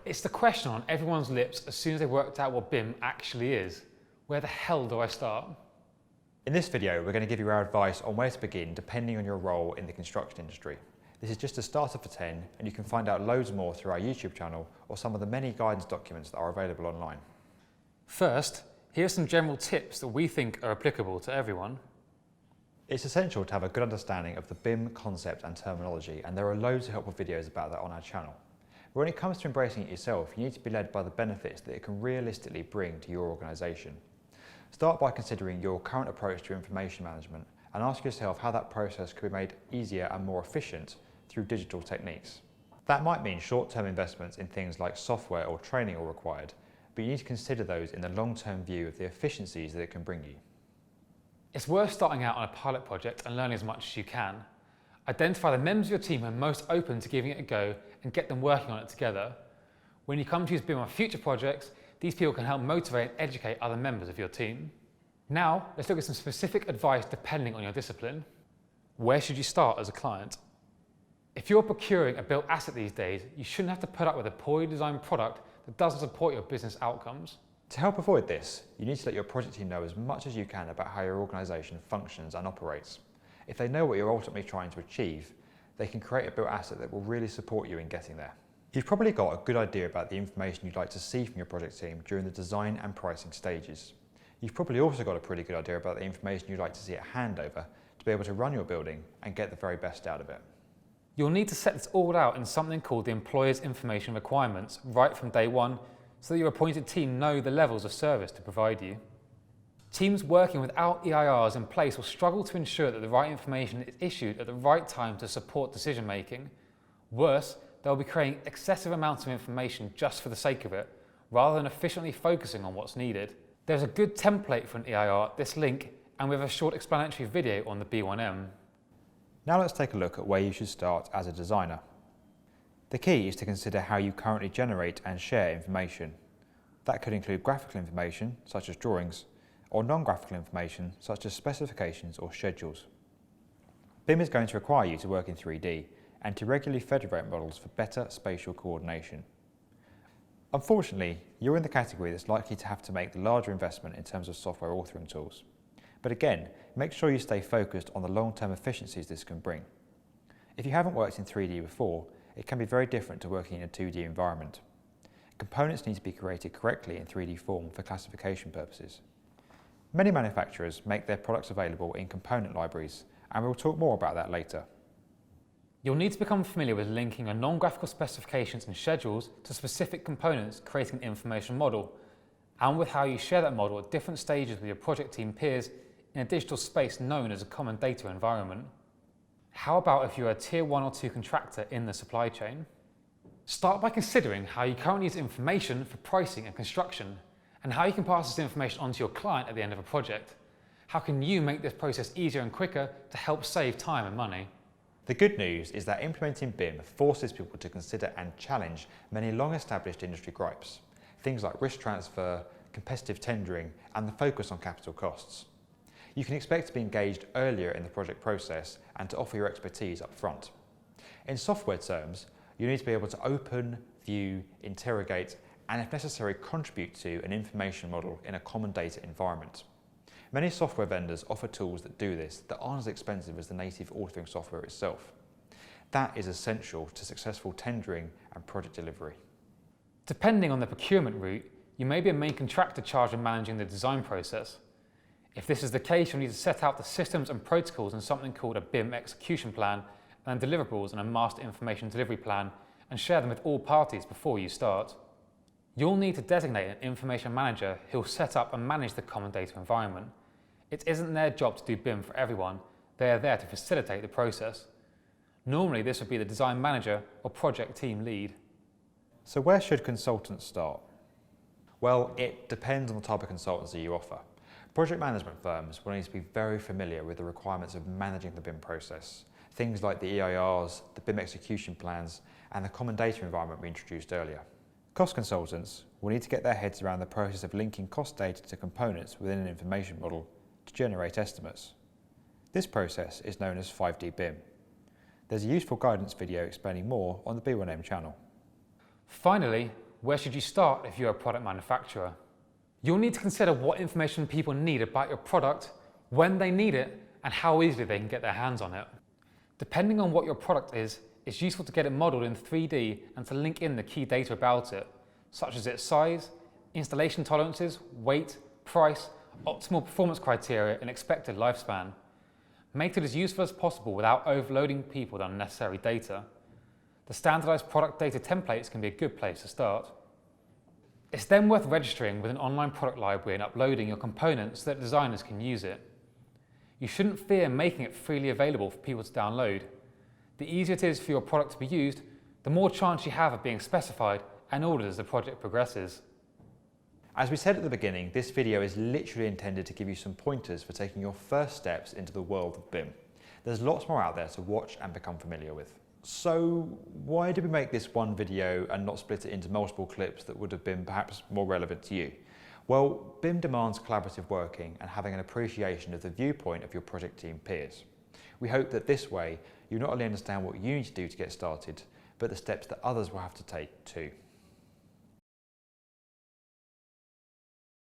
It's the question on everyone's lips as soon as they've worked out what BIM actually is. Where the hell do I start? In this video, we're going to give you our advice on where to begin depending on your role in the construction industry. This is just a starter for 10, and you can find out loads more through our YouTube channel or some of the many guidance documents that are available online. First, here are some general tips that we think are applicable to everyone. It's essential to have a good understanding of the BIM concept and terminology, and there are loads of helpful videos about that on our channel. But when it comes to embracing it yourself, you need to be led by the benefits that it can realistically bring to your organisation. Start by considering your current approach to information management and ask yourself how that process could be made easier and more efficient through digital techniques. That might mean short-term investments in things like software or training are required, but you need to consider those in the long-term view of the efficiencies that it can bring you. It's worth starting out on a pilot project and learning as much as you can. Identify the members of your team who are most open to giving it a go and get them working on it together. When you come to use BIM on future projects, these people can help motivate and educate other members of your team. Now, let's look at some specific advice depending on your discipline. Where should you start as a client? If you're procuring a built asset these days, you shouldn't have to put up with a poorly designed product that doesn't support your business outcomes. To help avoid this, you need to let your project team know as much as you can about how your organisation functions and operates. If they know what you're ultimately trying to achieve, they can create a built asset that will really support you in getting there. You've probably got a good idea about the information you'd like to see from your project team during the design and pricing stages. You've probably also got a pretty good idea about the information you'd like to see at handover to be able to run your building and get the very best out of it. You'll need to set this all out in something called the employer's information requirements right from day one, so that your appointed team know the levels of service to provide you. Teams working without EIRs in place will struggle to ensure that the right information is issued at the right time to support decision making. Worse, they'll be creating excessive amounts of information just for the sake of it, rather than efficiently focusing on what's needed. There's a good template for an EIR at this link, and we have a short explanatory video on the B1M. Now let's take a look at where you should start as a designer. The key is to consider how you currently generate and share information. That could include graphical information, such as drawings, or non-graphical information, such as specifications or schedules. BIM is going to require you to work in 3D and to regularly federate models for better spatial coordination. Unfortunately, you're in the category that's likely to have to make the larger investment in terms of software authoring tools. But again, make sure you stay focused on the long-term efficiencies this can bring. If you haven't worked in 3D before, it can be very different to working in a 2D environment. Components need to be created correctly in 3D form for classification purposes. Many manufacturers make their products available in component libraries, and we'll talk more about that later. You'll need to become familiar with linking your non-graphical specifications and schedules to specific components creating an information model, and with how you share that model at different stages with your project team peers in a digital space known as a common data environment. How about if you're a tier 1 or 2 contractor in the supply chain? Start by considering how you currently use information for pricing and construction, and how you can pass this information on to your client at the end of a project. How can you make this process easier and quicker to help save time and money? The good news is that implementing BIM forces people to consider and challenge many long-established industry gripes, things like risk transfer, competitive tendering, and the focus on capital costs. You can expect to be engaged earlier in the project process and to offer your expertise up front. In software terms, you need to be able to open, view, interrogate, and if necessary contribute to an information model in a common data environment. Many software vendors offer tools that do this that aren't as expensive as the native authoring software itself. That is essential to successful tendering and project delivery. Depending on the procurement route, you may be a main contractor charged with managing the design process. If this is the case, you'll need to set out the systems and protocols in something called a BIM execution plan, and then deliverables in a master information delivery plan, and share them with all parties before you start. You'll need to designate an information manager who'll set up and manage the common data environment. It isn't their job to do BIM for everyone, they are there to facilitate the process. Normally this would be the design manager or project team lead. So where should consultants start? Well, it depends on the type of consultancy you offer. Project management firms will need to be very familiar with the requirements of managing the BIM process. Things like the EIRs, the BIM execution plans, and the common data environment we introduced earlier. Cost consultants will need to get their heads around the process of linking cost data to components within an information model to generate estimates. This process is known as 5D BIM. There's a useful guidance video explaining more on the B1M channel. Finally, where should you start if you're a product manufacturer? You'll need to consider what information people need about your product, when they need it, and how easily they can get their hands on it. Depending on what your product is, it's useful to get it modelled in 3D and to link in the key data about it, such as its size, installation tolerances, weight, price, optimal performance criteria, and expected lifespan. Make it as useful as possible without overloading people with unnecessary data. The standardised product data templates can be a good place to start. It's then worth registering with an online product library and uploading your components so that designers can use it. You shouldn't fear making it freely available for people to download. The easier it is for your product to be used, the more chance you have of being specified and ordered as the project progresses. As we said at the beginning, this video is literally intended to give you some pointers for taking your first steps into the world of BIM. There's lots more out there to watch and become familiar with. So why did we make this one video and not split it into multiple clips that would have been perhaps more relevant to you? Well, BIM demands collaborative working and having an appreciation of the viewpoint of your project team peers. We hope that this way you not only understand what you need to do to get started, but the steps that others will have to take too.